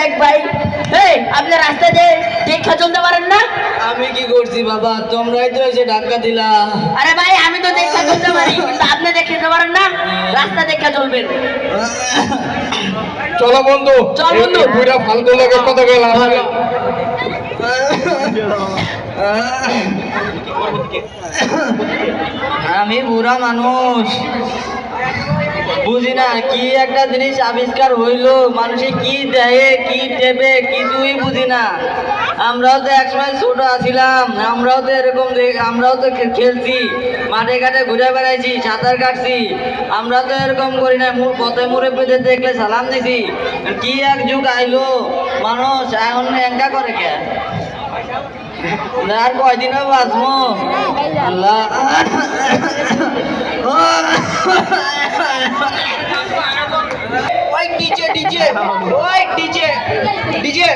দেখ ভাই, এই আপনি রাস্তা দিয়ে দেখা চলতে পারেন না? আমি কি করছি বাবা, তোমরাই তো এসে ধাক্কা দিলা। আরে ভাই আমি তো দেখা চলতে পারি, কিন্তু আপনি দেখতে পারেন না, রাস্তা দেখা চলবেন। চলো বন্ধু, চল বন্ধু। বুড়া ফালতু লাগে কথা গেলাম। আমি বুড়া মানুষ, বুঝি না কি একটা জিনিস আবিষ্কার হইলো, মানুষে কি দেয় কি দেবে কিছুই বুঝি না। আমরাও তো একসময় ছোট আছিলাম, আমরাও তো এরকম আমরাও তো খেলছি, মাঠে ঘাটে ঘুরে বেড়াইছি, সাঁতার কাটছি, আমরা তো এরকম করি না। পথে মুরব্বীদের দেখলে সালাম দিছি। কি এক যুগ আইলো, মানুষ এখন এঙ্কা করে কে? আর কয়দিনও বাঁচবো আল্লাহ। ওই ডিজে ডিজে, ওই ডিজে ডিজে